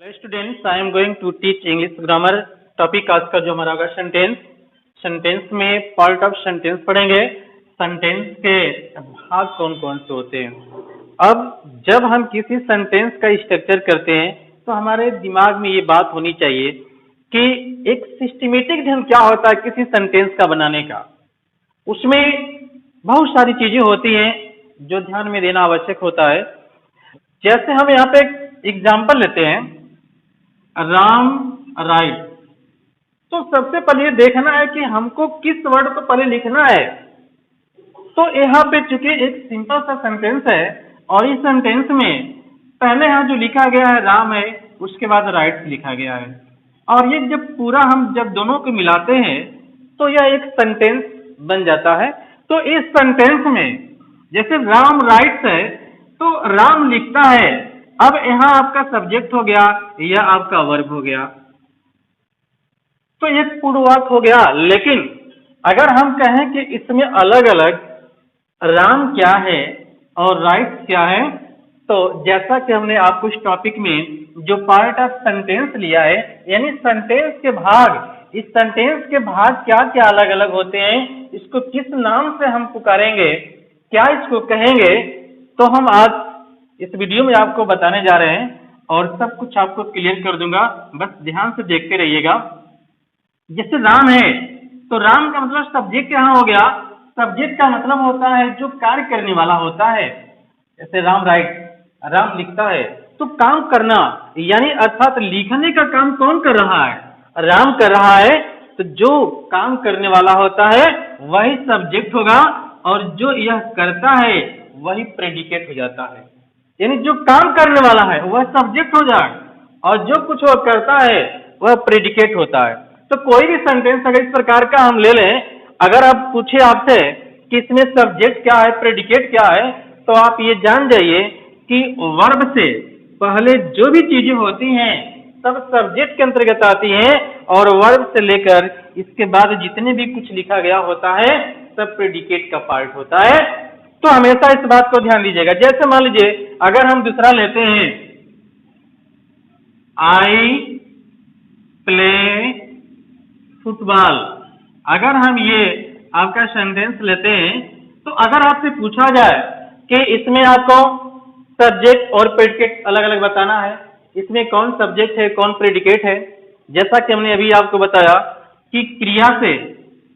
Hello students, I am going to teach English grammar. Topic आज का जो हमारा होगा सेंटेंस। सेंटेंस में पार्ट ऑफ सेंटेंस पढ़ेंगे। सेंटेंस के भाग कौन कौन से होते हैं। अब जब हम किसी सेंटेंस का स्ट्रक्चर करते हैं तो हमारे दिमाग में ये बात होनी चाहिए कि एक सिस्टमेटिक ढंग क्या होता है किसी सेंटेंस का बनाने का। उसमें बहुत सारी चीजें होती हैं जो ध्यान में देना आवश्यक होता है। जैसे हम यहाँ पे एग्जाम्पल लेते हैं, राम राइट। तो सबसे पहले ये देखना है कि हमको किस वर्ड को पहले लिखना है। तो यहाँ पे चूंकि एक सिंपल सा सेंटेंस है और इस सेंटेंस में पहले यहाँ जो लिखा गया है राम है, उसके बाद राइट लिखा गया है। और ये जब पूरा हम जब दोनों को मिलाते हैं तो यह एक सेंटेंस बन जाता है। तो इस सेंटेंस में जैसे राम राइट्स है तो राम लिखता है। अब यहाँ आपका सब्जेक्ट हो गया या आपका वर्ब हो गया, तो ये पूर्ण वाक्य हो गया। लेकिन अगर हम कहें कि इसमें अलग अलग राम क्या है और राइट क्या है, तो जैसा कि हमने आपको इस टॉपिक में जो पार्ट ऑफ सेंटेंस लिया है, यानी सेंटेंस के भाग, इस सेंटेंस के भाग क्या क्या अलग अलग होते हैं, इसको किस नाम से हम पुकारेंगे, क्या इसको कहेंगे, तो हम आज इस वीडियो में आपको बताने जा रहे हैं और सब कुछ आपको क्लियर कर दूंगा। बस ध्यान से देखते रहिएगा। जैसे राम है तो राम का मतलब सब्जेक्ट यहाँ हो गया। सब्जेक्ट का मतलब होता है जो कार्य करने वाला होता है। जैसे राम राइट, राम लिखता है, तो काम करना यानी अर्थात लिखने का काम कौन कर रहा है, राम कर रहा है। तो जो काम करने वाला होता है वही सब्जेक्ट होगा और जो यह करता है वही प्रेडिकेट हो जाता है। यानी जो काम करने वाला है वह सब्जेक्ट हो जाए और जो कुछ वह करता है वह प्रेडिकेट होता है। तो कोई भी सेंटेंस अगर इस प्रकार का हम ले लें, अगर आप पूछे आपसे कि इसमें सब्जेक्ट क्या है, प्रेडिकेट क्या है, तो आप ये जान जाइए कि वर्ब से पहले जो भी चीजें होती हैं सब सब्जेक्ट के अंतर्गत आती हैं और वर्ब से लेकर इसके बाद जितने भी कुछ लिखा गया होता है सब प्रेडिकेट का पार्ट होता है। तो हमेशा इस बात को ध्यान दीजिएगा। जैसे मान लीजिए अगर हम दूसरा लेते हैं, आई प्ले फुटबॉल। अगर हम ये आपका सेंटेंस लेते हैं तो अगर आपसे पूछा जाए कि इसमें आपको सब्जेक्ट और प्रेडिकेट अलग अलग बताना है, इसमें कौन सब्जेक्ट है कौन प्रेडिकेट है, जैसा कि हमने अभी आपको बताया कि क्रिया से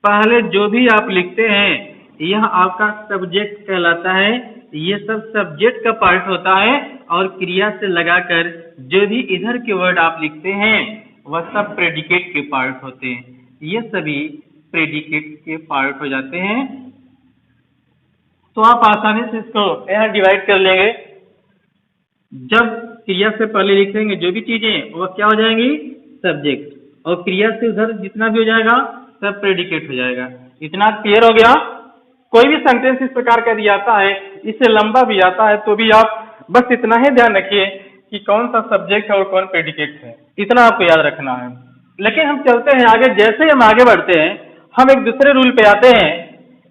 पहले जो भी आप लिखते हैं यह आपका सब्जेक्ट कहलाता है। ये सब सब्जेक्ट का पार्ट होता है और क्रिया से लगाकर जो भी इधर के वर्ड आप लिखते हैं वह सब प्रेडिकेट के पार्ट होते हैं। ये सभी प्रेडिकेट के पार्ट हो जाते हैं। तो आप आसानी से इसको यहाँ डिवाइड कर लेंगे। जब क्रिया से पहले लिखेंगे जो भी चीजें वह क्या हो जाएंगी, सब्जेक्ट, और क्रिया से उधर जितना भी हो जाएगा सब प्रेडिकेट हो जाएगा। इतना क्लियर हो गया। कोई भी सेंटेंस इस प्रकार का दिया जाता है, इससे लंबा भी आता है, तो भी आप बस इतना ही ध्यान रखिए कि कौन सा सब्जेक्ट है और कौन प्रेडिकेट है, इतना आपको याद रखना है। लेकिन हम चलते हैं आगे। जैसे हम आगे बढ़ते हैं हम एक दूसरे रूल पे आते हैं।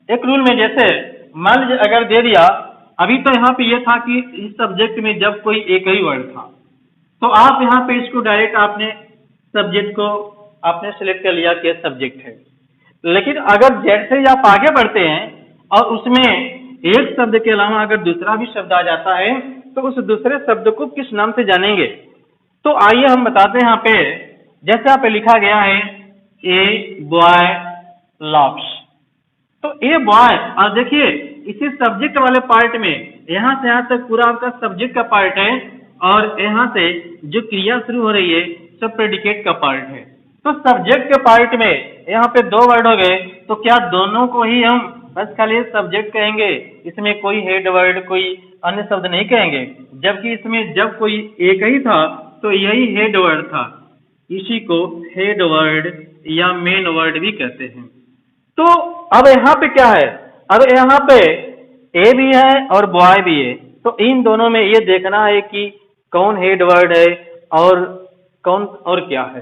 एक रूल में जैसे मान लीजिए अगर दे दिया, अभी तो यहाँ पे ये था कि इस सब्जेक्ट में जब कोई एक ही वर्ड था तो आप यहाँ पे इसको डायरेक्ट आपने सब्जेक्ट को आपने सिलेक्ट कर लिया कि सब्जेक्ट है। लेकिन अगर जैसे ही आप आगे बढ़ते हैं और उसमें एक शब्द के अलावा अगर दूसरा भी शब्द आ जाता है तो उस दूसरे शब्द को किस नाम से जानेंगे। तो आइए हम बताते हैं। यहाँ पे जैसे यहाँ पे लिखा गया है ए बॉय लव्स, तो ए बॉय, और देखिए इसी सब्जेक्ट वाले पार्ट में यहाँ से यहाँ तक पूरा आपका सब्जेक्ट का पार्ट है और यहाँ से जो क्रिया शुरू हो रही है सब प्रेडिकेट का पार्ट है। तो सब्जेक्ट के पार्ट में यहाँ पे दो वर्ड हो गए, तो क्या दोनों को ही हम बस खाली सब्जेक्ट कहेंगे, इसमें कोई हेड वर्ड कोई अन्य शब्द नहीं कहेंगे, जबकि इसमें जब कोई एक ही था तो यही हेड वर्ड था। इसी को हेड वर्ड या मेन वर्ड भी कहते हैं। तो अब यहाँ पे क्या है, अब यहाँ पे ए भी है और बॉय भी है। तो इन दोनों में ये देखना है कि कौन हेड वर्ड है और कौन और क्या है।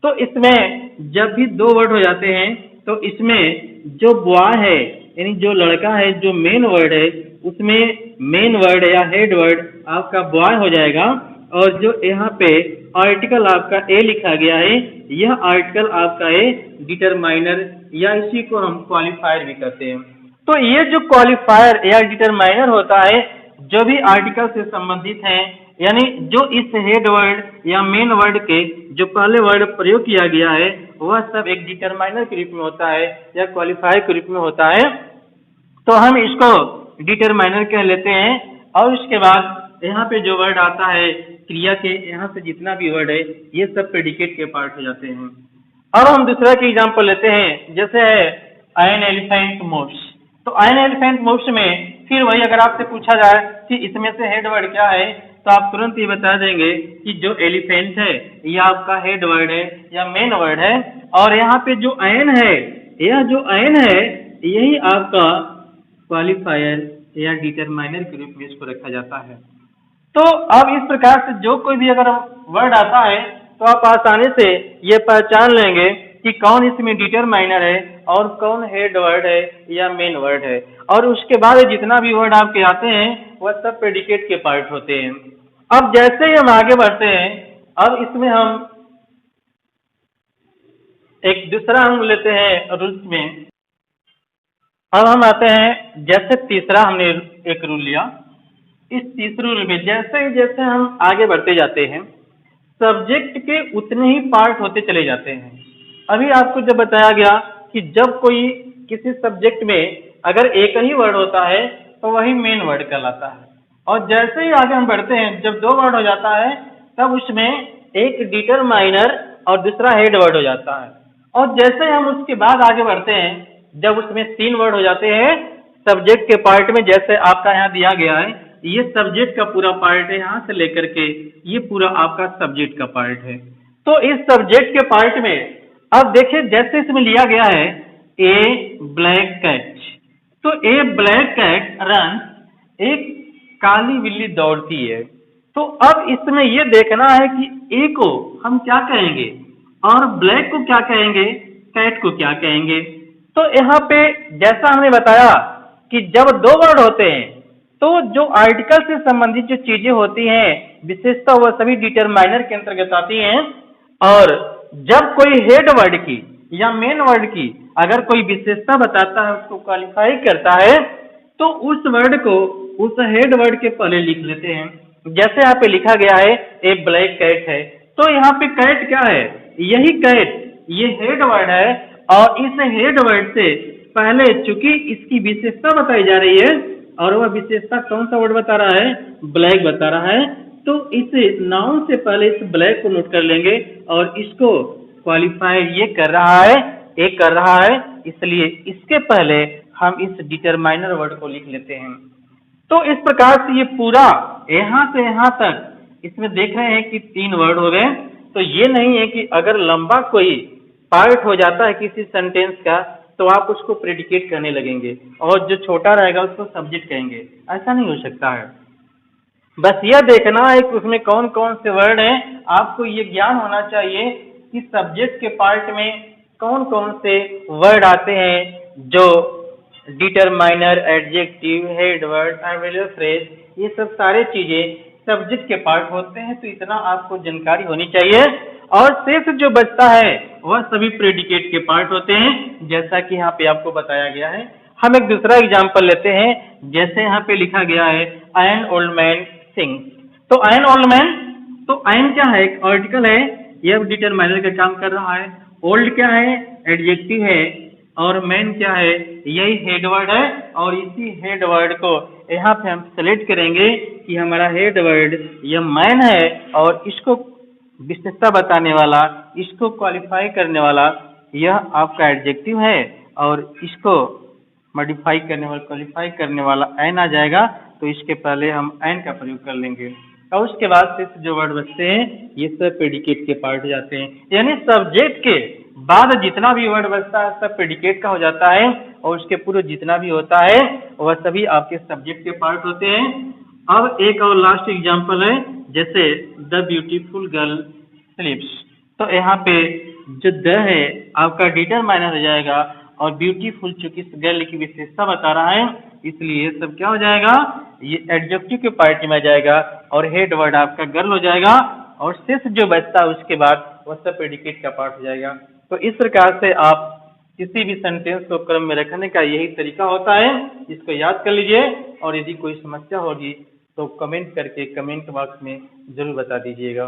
तो इसमें जब भी दो वर्ड हो जाते हैं तो इसमें जो बॉय है यानी जो लड़का है, जो मेन वर्ड है, उसमें मेन वर्ड या हेड वर्ड आपका बॉय हो जाएगा और जो यहाँ पे आर्टिकल आपका ए लिखा गया है, यह आर्टिकल आपका है डिटरमाइनर, या इसी को हम क्वालिफायर भी कहते हैं। तो ये जो क्वालिफायर या डिटरमाइनर होता है, जो भी आर्टिकल से संबंधित है, यानी जो इस हेड वर्ड या मेन वर्ड के जो पहले वर्ड प्रयोग किया गया है, वह सब एक डिटरमाइनर के रूप में होता है या क्वालिफायर के रूप में होता है। तो हम इसको डिटरमाइनर कह लेते हैं। और उसके बाद यहाँ पे जो वर्ड आता है क्रिया के, यहाँ से जितना भी वर्ड है ये सब प्रेडिकेट के पार्ट हो जाते हैं। अब हम दूसरा के एग्जाम्पल लेते हैं, जैसे है एन एलिफेंट मूव्स। तो एन एलिफेंट मूव्स में फिर वही अगर आपसे पूछा जाए कि इसमें से हेड वर्ड क्या है, तो आप तुरंत ही बता देंगे कि जो एलिफेंट है यह आपका हेड वर्ड है या मेन वर्ड है, और यहाँ पे जो एन है, यह जो एन है यही आपका क्वालिफायर या डिटरमाइनर के रूप में इसको रखा जाता है। तो अब इस प्रकार से जो कोई भी अगर वर्ड आता है तो आप आसानी से ये पहचान लेंगे कि कौन इसमें डिटरमाइनर है और कौन हेड वर्ड है या मेन वर्ड है। और उसके बाद जितना भी वर्ड आपके आते हैं वह सब प्रेडिकेट के पार्ट होते हैं। अब जैसे ही हम आगे बढ़ते हैं, अब इसमें हम एक दूसरा हम लेते हैं रूल्स में। अब हम आते हैं, जैसे तीसरा हमने एक रूल लिया, इस तीसरे रूल में जैसे हम आगे बढ़ते जाते हैं, सब्जेक्ट के उतने ही पार्ट होते चले जाते हैं। अभी आपको जब बताया गया कि जब कोई किसी सब्जेक्ट में अगर एक ही वर्ड होता है तो वही मेन वर्ड कहलाता है, और जैसे ही आगे हम बढ़ते हैं, जब दो वर्ड हो जाता है तब उसमें एक डिटरमाइनर और दूसरा हेड वर्ड हो जाता है। और जैसे हम उसके बाद आगे बढ़ते हैं, जब उसमें तीन वर्ड हो जाते हैं सब्जेक्ट के पार्ट में, जैसे आपका यहाँ दिया गया है, ये सब्जेक्ट का पूरा पार्ट है, यहाँ से लेकर के ये पूरा आपका सब्जेक्ट का पार्ट है। तो इस सब्जेक्ट के पार्ट में अब देखिए, जैसे इसमें लिया गया है ए ब्लैक कैट, तो ए ब्लैक कैट रन, एक काली बिल्ली दौड़ती है। तो अब इसमें ये देखना है कि ए को हम क्या कहेंगे और ब्लैक को क्या कहेंगे, कैट को क्या कहेंगे। तो यहाँ पे जैसा हमने बताया कि जब दो वर्ड होते हैं तो जो आर्टिकल से संबंधित जो चीजें होती हैं विशेषता, वह सभी डिटरमाइनर के अंतर्गत आती हैं। और जब कोई हेड वर्ड की या मेन वर्ड की अगर कोई विशेषता बताता है, उसको क्वालिफाई करता है, तो उस वर्ड को उस हेड वर्ड के पहले लिख लेते हैं। जैसे यहाँ पे लिखा गया है ए ब्लैक कैट है, तो यहाँ पे कैट क्या है, यही कैट ये हेड वर्ड है, और इस हेड वर्ड से पहले चूंकि इसकी विशेषता बताई जा रही है, और वह विशेषता कौन सा वर्ड बता रहा है, ब्लैक बता रहा है, तो इस नाउन से पहले इस ब्लैक को नोट कर लेंगे और इसको क्वालिफाई ये कर रहा है, एक कर रहा है, इसलिए इसके पहले हम इस डिटरमाइनर वर्ड को लिख लेते हैं। तो इस प्रकार से ये पूरा यहाँ से यहाँ तक इसमें देख रहे हैं कि तीन वर्ड हो गए। तो ये नहीं है कि अगर लंबा कोई पार्ट हो जाता है किसी सेंटेंस का तो आप उसको प्रेडिकेट करने लगेंगे, और जो छोटा रहेगा उसको सब्जेक्ट कहेंगे, ऐसा नहीं हो सकता है। बस यह देखना है कि उसमें कौन कौन से वर्ड हैं, आपको ये ज्ञान होना चाहिए कि सब्जेक्ट के पार्ट में कौन कौन से वर्ड आते हैं जो determiner, adjective, head word, adverbial phrase, ये सब सारे चीजें सब्जेक्ट के पार्ट होते हैं। तो इतना आपको जानकारी होनी चाहिए, और शेष जो बचता है वह सभी प्रेडिकेट के पार्ट होते हैं, जैसा कि यहाँ पे आपको बताया गया है। हम एक दूसरा एग्जाम्पल लेते हैं, जैसे यहाँ पे लिखा गया है एन ओल्ड मैन सिंग्स। तो एन ओल्ड मैन, तो एन क्या है, एक आर्टिकल है, यह डिटरमाइनर का काम कर रहा है। ओल्ड क्या है, एडजेक्टिव है, और मैन क्या है, यही हेड वर्ड है। और इसी हेड वर्ड को यहाँ पे हम सेलेक्ट करेंगे कि हमारा हेड वर्ड यह मैन है, और इसको विशेषता बताने वाला, इसको क्वालिफाई करने वाला यह आपका एडजेक्टिव है, और इसको मॉडिफाई करने वाला, क्वालिफाई करने वाला एन आ जाएगा, तो इसके पहले हम एन का प्रयोग कर लेंगे। और उसके बाद से जो वर्ड बचते हैं ये सब प्रेडिकेट के पार्ट हो जाते हैं। यानी सब्जेक्ट के बाद जितना भी वर्ड बचता है सब प्रेडिकेट का हो जाता है, और उसके पूर्व जितना भी होता है वह सभी आपके सब्जेक्ट के पार्ट होते हैं। अब एक और लास्ट एग्जांपल है, जैसे द ब्यूटीफुल गर्ल स्लीप्स। तो यहाँ पे जो द है आपका डिटरमाइनर हो जाएगा, और ब्यूटीफुल चूंकि इस गर्ल की विशेषता बता रहा है, इसलिए ये सब क्या हो जाएगा, ये एडजेक्टिव के पार्ट में आ जाएगा, और हेड वर्ड आपका गर्ल हो जाएगा। और शेष जो बचता है उसके बाद वह सब प्रेडिकेट का पार्ट हो जाएगा। तो इस प्रकार से आप किसी भी सेंटेंस को क्रम में रखने का यही तरीका होता है, इसको याद कर लीजिए। और यदि कोई समस्या होगी तो कमेंट करके कमेंट बॉक्स में जरूर बता दीजिएगा।